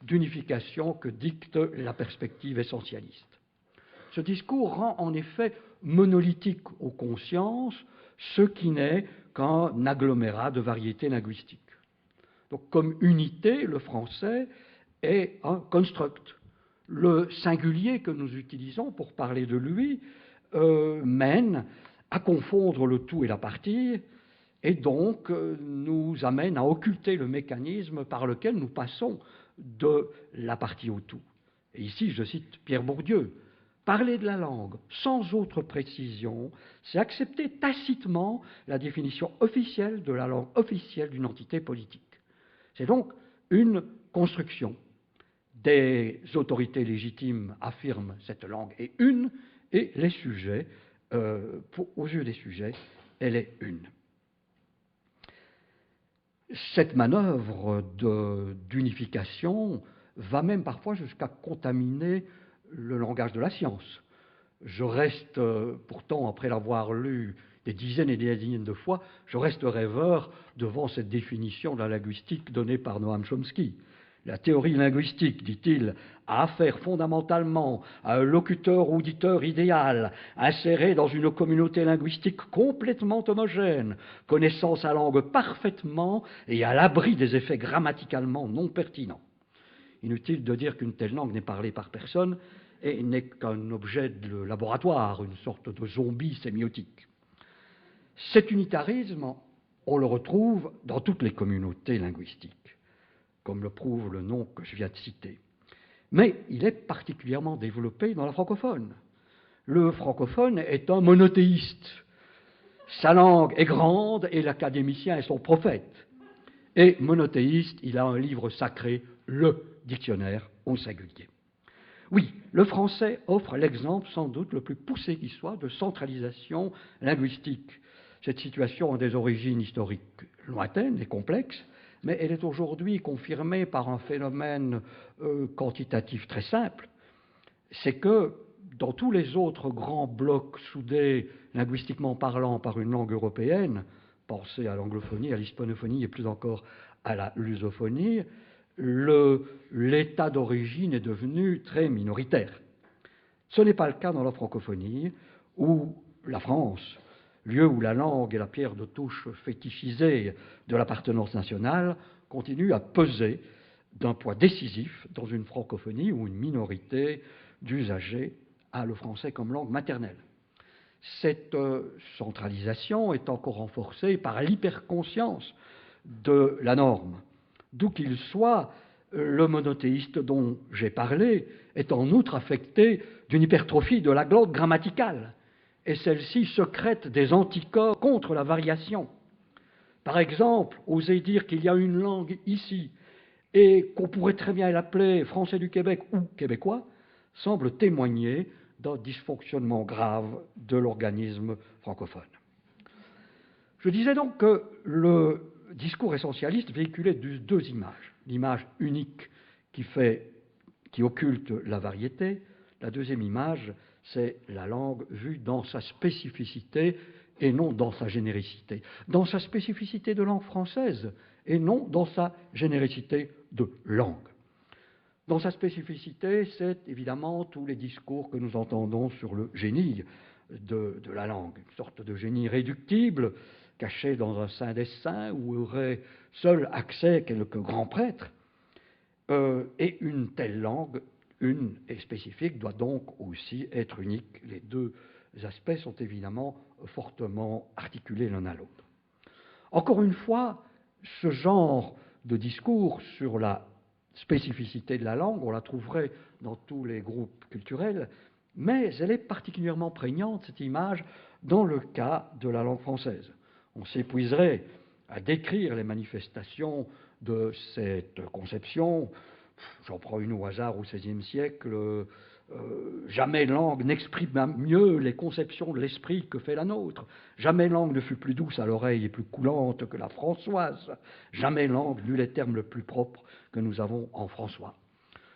d'unification que dicte la perspective essentialiste. Ce discours rend en effet monolithique aux consciences ce qui n'est qu'un agglomérat de variétés linguistiques. Donc, comme unité, le français est un construct. Le singulier que nous utilisons pour parler de lui mène à confondre le tout et la partie, et donc nous amène à occulter le mécanisme par lequel nous passons de la partie au tout. Et ici, je cite Pierre Bourdieu, « Parler de la langue sans autre précision, c'est accepter tacitement la définition officielle de la langue officielle d'une entité politique. C'est donc une construction. Des autorités légitimes affirment cette langue est une, et les sujets, aux yeux des sujets, elle est une. » Cette manœuvre d'unification va même parfois jusqu'à contaminer le langage de la science. Je reste, pourtant, après l'avoir lu des dizaines et des dizaines de fois, je reste rêveur devant cette définition de la linguistique donnée par Noam Chomsky. La théorie linguistique, dit-il, a affaire fondamentalement à un locuteur-auditeur idéal, inséré dans une communauté linguistique complètement homogène, connaissant sa langue parfaitement et à l'abri des effets grammaticalement non pertinents. Inutile de dire qu'une telle langue n'est parlée par personne et n'est qu'un objet de laboratoire, une sorte de zombie sémiotique. Cet unitarisme, on le retrouve dans toutes les communautés linguistiques, comme le prouve le nom que je viens de citer. Mais il est particulièrement développé dans la francophone. Le francophone est un monothéiste. Sa langue est grande et l'académicien est son prophète. Et monothéiste, il a un livre sacré, le dictionnaire au singulier. Oui, le français offre l'exemple sans doute le plus poussé qui soit de centralisation linguistique. Cette situation a des origines historiques lointaines et complexes, mais elle est aujourd'hui confirmée par un phénomène quantitatif très simple, c'est que dans tous les autres grands blocs soudés linguistiquement parlant par une langue européenne, pensez à l'anglophonie, à l'hispanophonie et plus encore à la lusophonie, l'état d'origine est devenu très minoritaire. Ce n'est pas le cas dans la francophonie, où la France, lieu où la langue est la pierre de touche fétichisée de l'appartenance nationale, continue à peser d'un poids décisif dans une francophonie où une minorité d'usagers a le français comme langue maternelle. Cette centralisation est encore renforcée par l'hyperconscience de la norme. D'où qu'il soit, le monothéiste dont j'ai parlé est en outre affecté d'une hypertrophie de la glotte grammaticale, et celle-ci secrète des anticorps contre la variation. Par exemple, oser dire qu'il y a une langue ici et qu'on pourrait très bien l'appeler français du Québec ou québécois semble témoigner d'un dysfonctionnement grave de l'organisme francophone. Je disais donc que le discours essentialiste véhiculait deux images. L'image unique qui occulte la variété. La deuxième image, c'est la langue vue dans sa spécificité et non dans sa généricité. Dans sa spécificité de langue française et non dans sa généricité de langue. Dans sa spécificité, c'est évidemment tous les discours que nous entendons sur le génie de la langue, une sorte de génie réductible, caché dans un saint des saints, où aurait seul accès quelques grands prêtres. Et une telle langue, une et spécifique, doit donc aussi être unique. Les deux aspects sont évidemment fortement articulés l'un à l'autre. Encore une fois, ce genre de discours sur la spécificité de la langue, on la trouverait dans tous les groupes culturels, mais elle est particulièrement prégnante, cette image, dans le cas de la langue française. On s'épuiserait à décrire les manifestations de cette conception. J'en prends une au hasard au XVIe siècle. Jamais langue n'exprime mieux les conceptions de l'esprit que fait la nôtre. Jamais langue ne fut plus douce à l'oreille et plus coulante que la Françoise. Jamais langue n'eut les termes le plus propres que nous avons en François.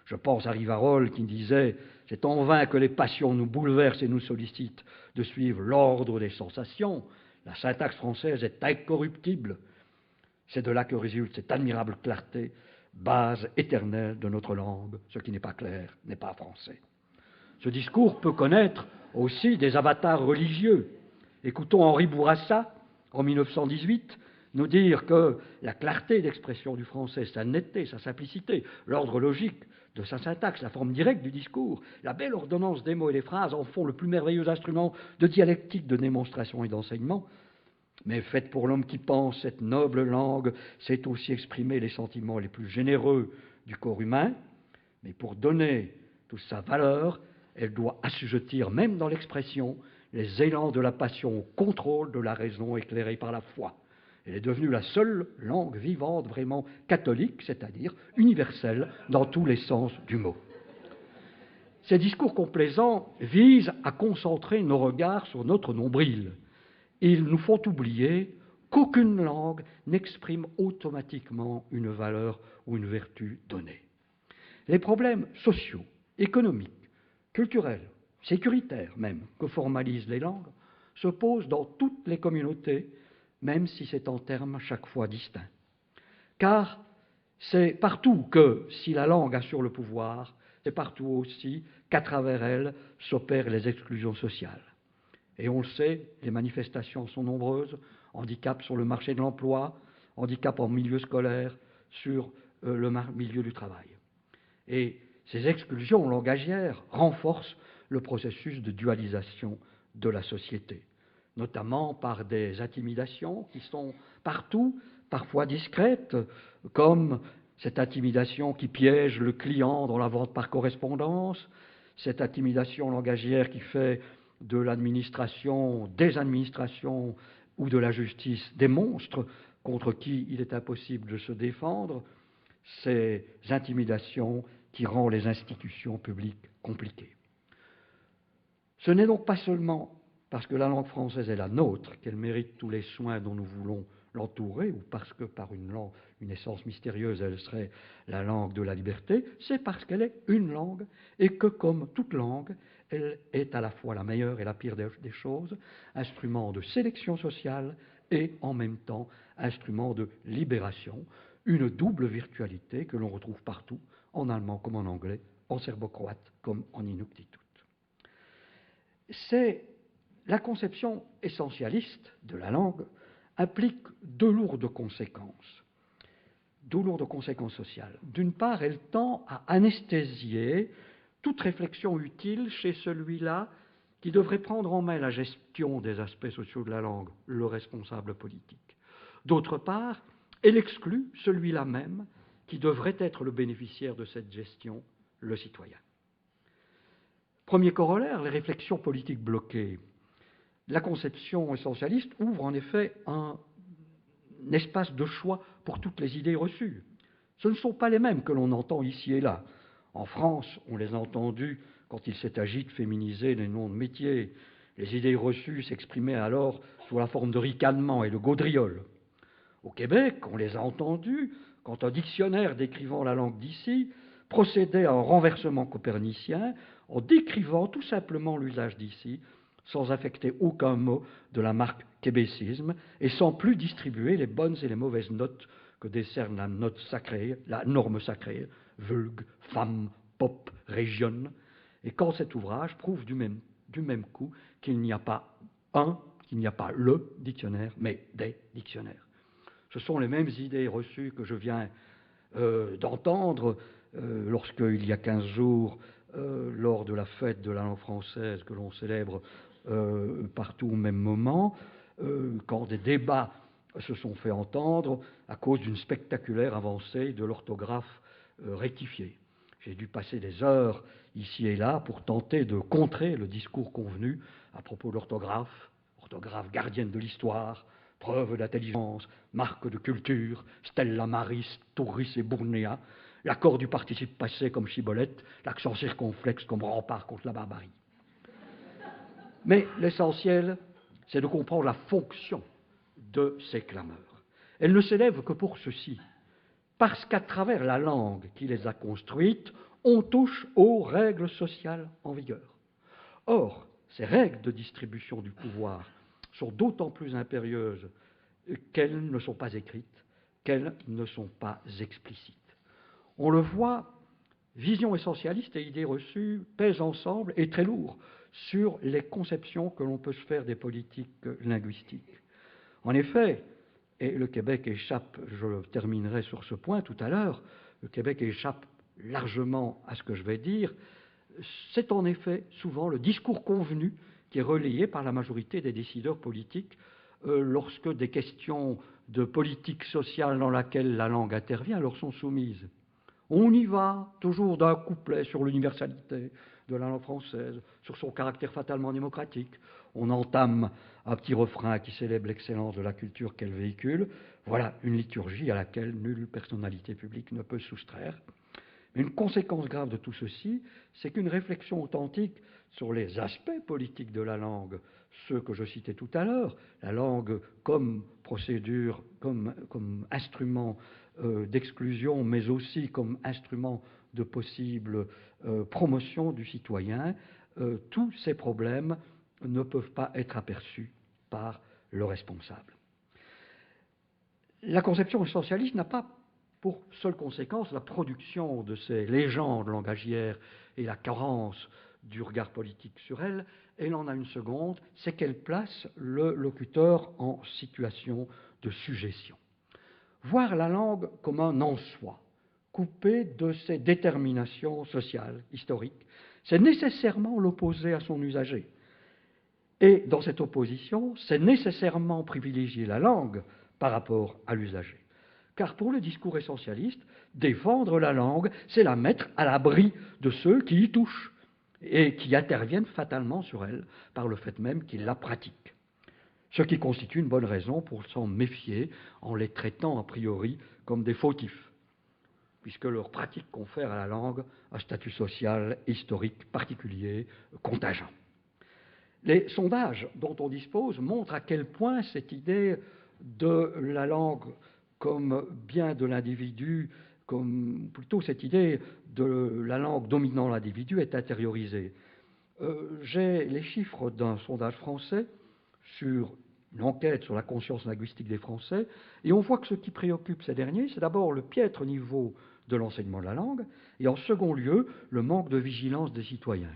Je pense à Rivarol qui disait « C'est en vain que les passions nous bouleversent et nous sollicitent de suivre l'ordre des sensations. La syntaxe française est incorruptible. » C'est de là que résulte cette admirable clarté base éternelle de notre langue, ce qui n'est pas clair n'est pas français. Ce discours peut connaître aussi des avatars religieux. Écoutons Henri Bourassa, en 1918, nous dire que la clarté d'expression du français, sa netteté, sa simplicité, l'ordre logique de sa syntaxe, la forme directe du discours, la belle ordonnance des mots et des phrases en font le plus merveilleux instrument de dialectique, de démonstration et d'enseignement. Mais faite pour l'homme qui pense, cette noble langue sait aussi exprimer les sentiments les plus généreux du corps humain, mais pour donner toute sa valeur, elle doit assujettir, même dans l'expression, les élans de la passion au contrôle de la raison éclairée par la foi. Elle est devenue la seule langue vivante vraiment catholique, c'est-à-dire universelle dans tous les sens du mot. Ces discours complaisants visent à concentrer nos regards sur notre nombril. Ils nous font oublier qu'aucune langue n'exprime automatiquement une valeur ou une vertu donnée. Les problèmes sociaux, économiques, culturels, sécuritaires même, que formalisent les langues, se posent dans toutes les communautés, même si c'est en termes chaque fois distincts. Car c'est partout que, si la langue assure le pouvoir, c'est partout aussi qu'à travers elle s'opèrent les exclusions sociales. Et on le sait, les manifestations sont nombreuses, handicap sur le marché de l'emploi, handicap en milieu scolaire, sur le milieu du travail. Et ces exclusions langagières renforcent le processus de dualisation de la société, notamment par des intimidations qui sont partout, parfois discrètes, comme cette intimidation qui piège le client dans la vente par correspondance, cette intimidation langagière qui fait de l'administration, des administrations ou de la justice des monstres contre qui il est impossible de se défendre, ces intimidations qui rendent les institutions publiques compliquées. Ce n'est donc pas seulement parce que la langue française est la nôtre qu'elle mérite tous les soins dont nous voulons l'entourer, ou parce que par une essence mystérieuse elle serait la langue de la liberté, c'est parce qu'elle est une langue et que, comme toute langue, elle est à la fois la meilleure et la pire des choses, instrument de sélection sociale et en même temps instrument de libération, une double virtualité que l'on retrouve partout, en allemand comme en anglais, en serbo-croate comme en inuktitut. C'est la conception essentialiste de la langue implique deux lourdes conséquences sociales. D'une part, elle tend à anesthésier toute réflexion utile chez celui-là qui devrait prendre en main la gestion des aspects sociaux de la langue, le responsable politique. D'autre part, elle exclut celui-là même qui devrait être le bénéficiaire de cette gestion, le citoyen. Premier corollaire, les réflexions politiques bloquées. La conception essentialiste ouvre en effet un espace de choix pour toutes les idées reçues. Ce ne sont pas les mêmes que l'on entend ici et là. En France, on les a entendues quand il s'est agi de féminiser les noms de métiers. Les idées reçues s'exprimaient alors sous la forme de ricanement et de gaudrioles. Au Québec, on les a entendues quand un dictionnaire décrivant la langue d'ici procédait à un renversement copernicien en décrivant tout simplement l'usage d'ici, sans affecter aucun mot de la marque québécisme et sans plus distribuer les bonnes et les mauvaises notes que décerne la note sacrée, la norme sacrée, vulgue, femme, pop, région. Et quand cet ouvrage prouve du même coup qu'il n'y a pas le dictionnaire, mais des dictionnaires. Ce sont les mêmes idées reçues que je viens d'entendre lorsqu'il y a 15 jours, lors de la fête de la langue française que l'on célèbre partout au même moment, quand des débats se sont fait entendre à cause d'une spectaculaire avancée de l'orthographe rectifiée. J'ai dû passer des heures ici et là pour tenter de contrer le discours convenu à propos de l'orthographe, orthographe gardienne de l'histoire, preuve d'intelligence, marque de culture, Stella Maris, Touris et Bournea, l'accord du participe passé comme chibolette, l'accent circonflexe comme rempart contre la barbarie. Mais l'essentiel, c'est de comprendre la fonction de ces clameurs. Elles ne s'élèvent que pour ceci, parce qu'à travers la langue qui les a construites, on touche aux règles sociales en vigueur. Or, ces règles de distribution du pouvoir sont d'autant plus impérieuses qu'elles ne sont pas écrites, qu'elles ne sont pas explicites. On le voit, vision essentialiste et idées reçues pèsent ensemble et très lourd sur les conceptions que l'on peut se faire des politiques linguistiques. En effet, et le Québec échappe, je terminerai sur ce point tout à l'heure, le Québec échappe largement à ce que je vais dire, c'est en effet souvent le discours convenu qui est relayé par la majorité des décideurs politiques lorsque des questions de politique sociale dans laquelle la langue intervient leur sont soumises. On y va toujours d'un couplet sur l'universalité de la langue française, sur son caractère fatalement démocratique. On entame un petit refrain qui célèbre l'excellence de la culture qu'elle véhicule. Voilà une liturgie à laquelle nulle personnalité publique ne peut se soustraire. Mais une conséquence grave de tout ceci, c'est qu'une réflexion authentique sur les aspects politiques de la langue, ceux que je citais tout à l'heure, la langue comme procédure, comme instrument d'exclusion, mais aussi comme instrument de possible promotion du citoyen, tous ces problèmes ne peuvent pas être aperçus par le responsable. La conception essentialiste n'a pas pour seule conséquence la production de ces légendes langagières et la carence du regard politique sur elles. Elle en a une seconde, c'est qu'elle place le locuteur en situation de sujétion. Voir la langue comme un en-soi, coupé de ses déterminations sociales, historiques, c'est nécessairement l'opposer à son usager. Et dans cette opposition, c'est nécessairement privilégier la langue par rapport à l'usager. Car pour le discours essentialiste, défendre la langue, c'est la mettre à l'abri de ceux qui y touchent et qui interviennent fatalement sur elle par le fait même qu'ils la pratiquent. Ce qui constitue une bonne raison pour s'en méfier en les traitant a priori comme des fautifs, puisque leur pratique confère à la langue un statut social, historique particulier, contingent. Les sondages dont on dispose montrent à quel point cette idée de la langue comme bien de l'individu, comme plutôt cette idée de la langue dominant l'individu est intériorisée. J'ai les chiffres d'un sondage français sur une enquête sur la conscience linguistique des Français, et on voit que ce qui préoccupe ces derniers, c'est d'abord le piètre niveau de l'enseignement de la langue, et en second lieu, le manque de vigilance des citoyens.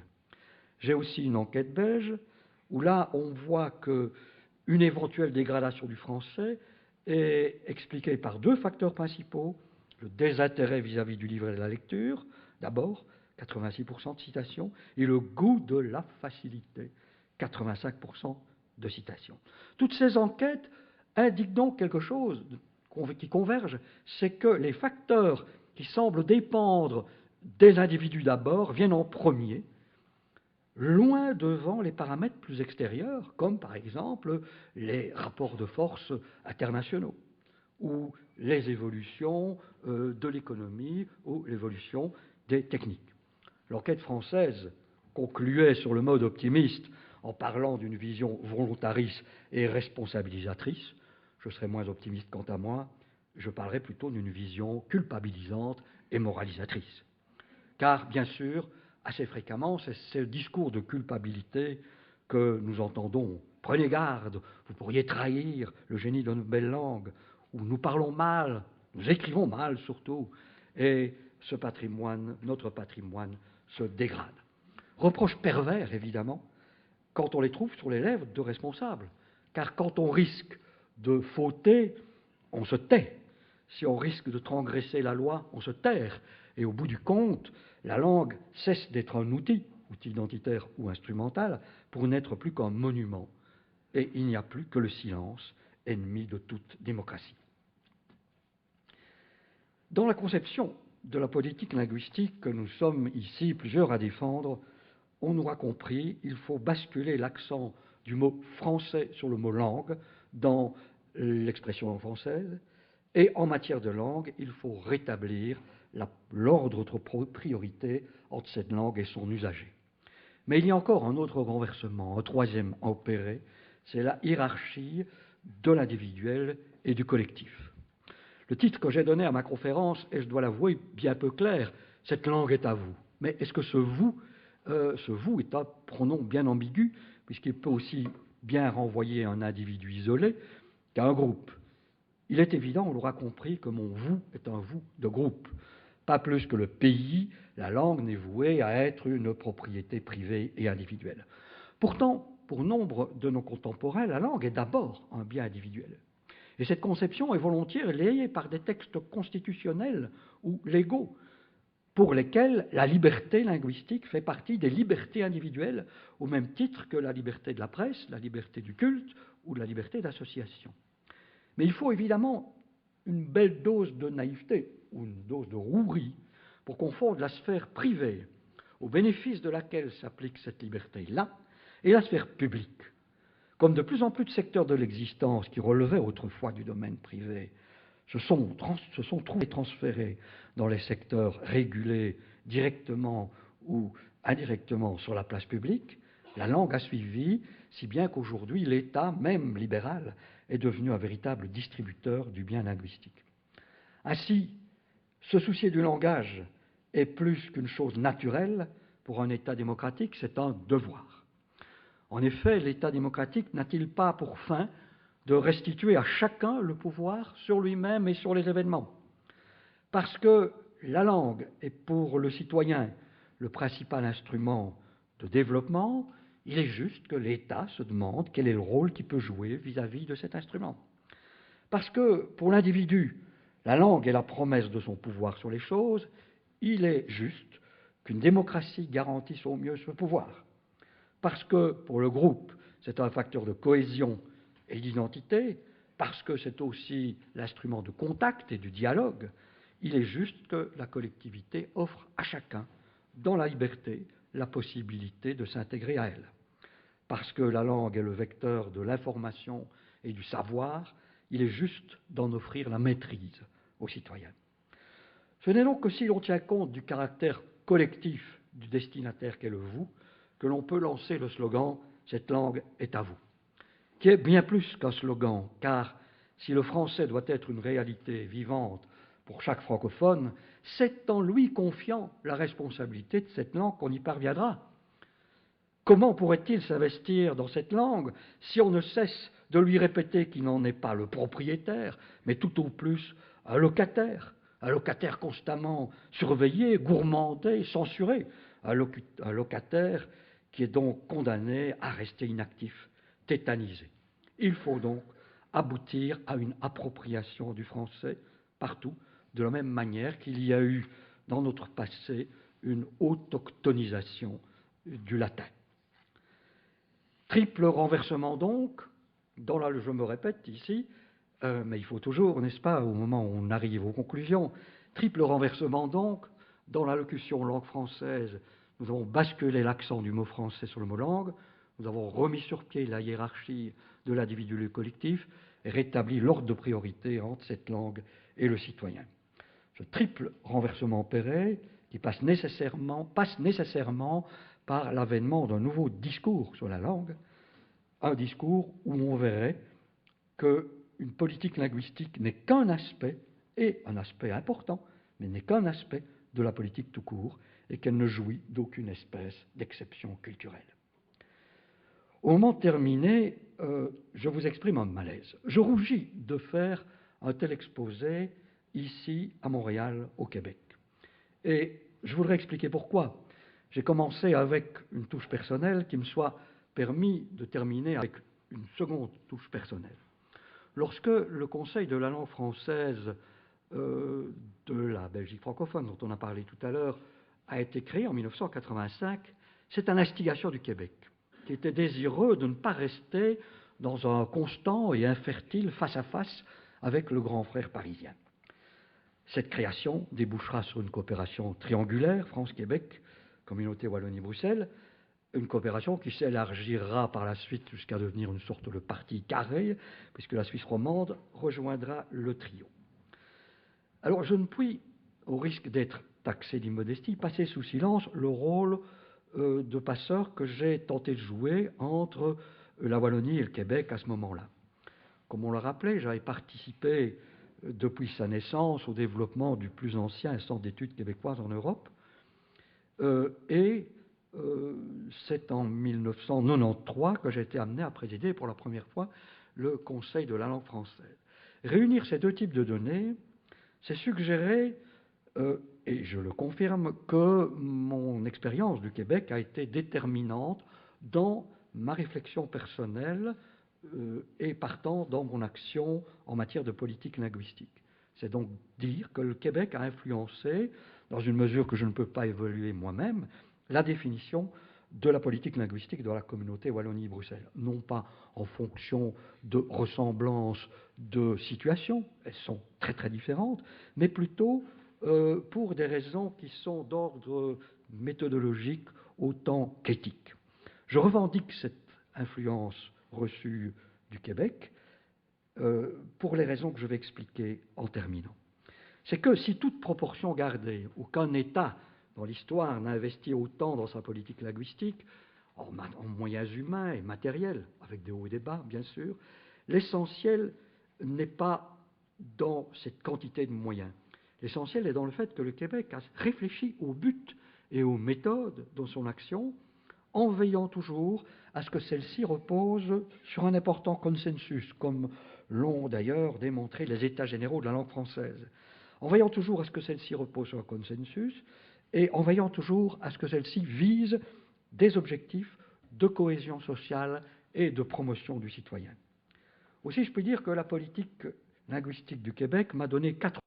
J'ai aussi une enquête belge, où là, on voit qu'une éventuelle dégradation du français est expliquée par deux facteurs principaux. Le désintérêt vis-à-vis du livre et de la lecture, d'abord, 86% de citations, et le goût de la facilité, 85% de citations. Toutes ces enquêtes indiquent donc quelque chose qui converge, c'est que les facteurs qui semblent dépendre des individus d'abord viennent en premier, loin devant les paramètres plus extérieurs, comme par exemple les rapports de force internationaux, ou les évolutions de l'économie, ou l'évolution des techniques. L'enquête française concluait sur le mode optimiste en parlant d'une vision volontariste et responsabilisatrice. Je serais moins optimiste quant à moi, je parlerais plutôt d'une vision culpabilisante et moralisatrice. Car, bien sûr, assez fréquemment, c'est ce discours de culpabilité que nous entendons. Prenez garde, vous pourriez trahir le génie de notre belle langue, ou nous parlons mal, nous écrivons mal surtout, et ce patrimoine, notre patrimoine, se dégrade. Reproches pervers, évidemment, quand on les trouve sur les lèvres de responsables, car quand on risque de fauter, on se tait. Si on risque de transgresser la loi, on se terre. Et au bout du compte, la langue cesse d'être un outil identitaire ou instrumental, pour n'être plus qu'un monument. Et il n'y a plus que le silence, ennemi de toute démocratie. Dans la conception de la politique linguistique que nous sommes ici plusieurs à défendre, on aura compris, il faut basculer l'accent du mot français sur le mot langue dans l'expression française, et en matière de langue, il faut rétablir l'ordre de priorité entre cette langue et son usager. Mais il y a encore un autre renversement, un troisième à opérer, c'est la hiérarchie de l'individuel et du collectif. Le titre que j'ai donné à ma conférence est, je dois l'avouer, bien peu clair, « Cette langue est à vous ». Mais est-ce que ce vous est un pronom bien ambigu, puisqu'il peut aussi bien renvoyer un individu isolé qu'à un groupe. Il est évident, on l'aura compris, que mon vous est un vous de groupe. Pas plus que le pays, la langue n'est vouée à être une propriété privée et individuelle. Pourtant, pour nombre de nos contemporains, la langue est d'abord un bien individuel. Et cette conception est volontiers relayée par des textes constitutionnels ou légaux, pour lesquels la liberté linguistique fait partie des libertés individuelles, au même titre que la liberté de la presse, la liberté du culte ou la liberté d'association. Mais il faut évidemment une belle dose de naïveté ou une dose de rouerie pour confondre la sphère privée, au bénéfice de laquelle s'applique cette liberté-là, et la sphère publique. Comme de plus en plus de secteurs de l'existence qui relevaient autrefois du domaine privé se sont trouvés transférés dans les secteurs régulés directement ou indirectement sur la place publique, la langue a suivi, si bien qu'aujourd'hui l'État, même libéral, est devenu un véritable distributeur du bien linguistique. Ainsi, se soucier du langage est plus qu'une chose naturelle pour un État démocratique, c'est un devoir. En effet, l'État démocratique n'a-t-il pas pour fin de restituer à chacun le pouvoir sur lui-même et sur les événements? Parce que la langue est pour le citoyen le principal instrument de développement, il est juste que l'État se demande quel est le rôle qu'il peut jouer vis-à-vis de cet instrument. Parce que pour l'individu, la langue est la promesse de son pouvoir sur les choses, il est juste qu'une démocratie garantisse au mieux ce pouvoir. Parce que pour le groupe, c'est un facteur de cohésion et d'identité, parce que c'est aussi l'instrument de contact et du dialogue, il est juste que la collectivité offre à chacun, dans la liberté, la possibilité de s'intégrer à elle. Parce que la langue est le vecteur de l'information et du savoir, il est juste d'en offrir la maîtrise aux citoyens. Ce n'est donc que si l'on tient compte du caractère collectif du destinataire qu'est le vous, que l'on peut lancer le slogan « Cette langue est à vous », qui est bien plus qu'un slogan, car si le français doit être une réalité vivante pour chaque francophone, c'est en lui confiant la responsabilité de cette langue qu'on y parviendra. Comment pourrait-il s'investir dans cette langue si on ne cesse de lui répéter qu'il n'en est pas le propriétaire, mais tout au plus un locataire constamment surveillé, gourmandé, censuré, un locataire qui est donc condamné à rester inactif, tétanisé. Il faut donc aboutir à une appropriation du français partout, de la même manière qu'il y a eu dans notre passé une autochtonisation du latin. Triple renversement donc, je me répète ici, mais il faut toujours, n'est-ce pas, au moment où on arrive aux conclusions, triple renversement donc, dans l'allocution langue française, nous avons basculé l'accent du mot français sur le mot langue, nous avons remis sur pied la hiérarchie de l'individu et du collectif et rétabli l'ordre de priorité entre cette langue et le citoyen. Ce triple renversement opéré, qui passe nécessairement par l'avènement d'un nouveau discours sur la langue, un discours où on verrait qu'une politique linguistique n'est qu'un aspect, et un aspect important, mais n'est qu'un aspect de la politique tout court, et qu'elle ne jouit d'aucune espèce d'exception culturelle. Au moment terminé, je vous exprime un malaise. Je rougis de faire un tel exposé ici, à Montréal, au Québec. Et je voudrais expliquer pourquoi. J'ai commencé avec une touche personnelle qui me soit permis de terminer avec une seconde touche personnelle. Lorsque le Conseil de la langue française de la Belgique francophone, dont on a parlé tout à l'heure, a été créé en 1985, c'est à l'instigation du Québec, qui était désireux de ne pas rester dans un constant et infertile face-à-face avec le grand frère parisien. Cette création débouchera sur une coopération triangulaire, France-Québec, Communauté Wallonie-Bruxelles, une coopération qui s'élargira par la suite jusqu'à devenir une sorte de partie carrée, puisque la Suisse romande rejoindra le trio. Alors je ne puis, au risque d'être taxé d'immodestie, passer sous silence le rôle de passeur que j'ai tenté de jouer entre la Wallonie et le Québec à ce moment-là. Comme on l'a rappelé, j'avais participé depuis sa naissance au développement du plus ancien centre d'études québécoises en Europe, c'est en 1993 que j'ai été amené à présider pour la première fois le Conseil de la langue française. Réunir ces deux types de données, c'est suggérer et je le confirme, que mon expérience du Québec a été déterminante dans ma réflexion personnelle et partant dans mon action en matière de politique linguistique. C'est donc dire que le Québec a influencé, dans une mesure que je ne peux pas évaluer moi-même, la définition de la politique linguistique de la communauté Wallonie-Bruxelles. Non pas en fonction de ressemblances de situations, elles sont très très différentes, mais plutôt pour des raisons qui sont d'ordre méthodologique autant qu'éthique. Je revendique cette influence reçue du Québec pour les raisons que je vais expliquer en terminant. C'est que si toute proportion gardée, aucun État dans l'histoire n'a investi autant dans sa politique linguistique, en moyens humains et matériels, avec des hauts et des bas, bien sûr, l'essentiel n'est pas dans cette quantité de moyens. L'essentiel est dans le fait que le Québec a réfléchi au but et aux méthodes de son action, en veillant toujours à ce que celle-ci repose sur un important consensus, comme l'ont d'ailleurs démontré les États généraux de la langue française. En veillant toujours à ce que celle-ci repose sur un consensus et en veillant toujours à ce que celle-ci vise des objectifs de cohésion sociale et de promotion du citoyen. Aussi, je peux dire que la politique linguistique du Québec m'a donné 4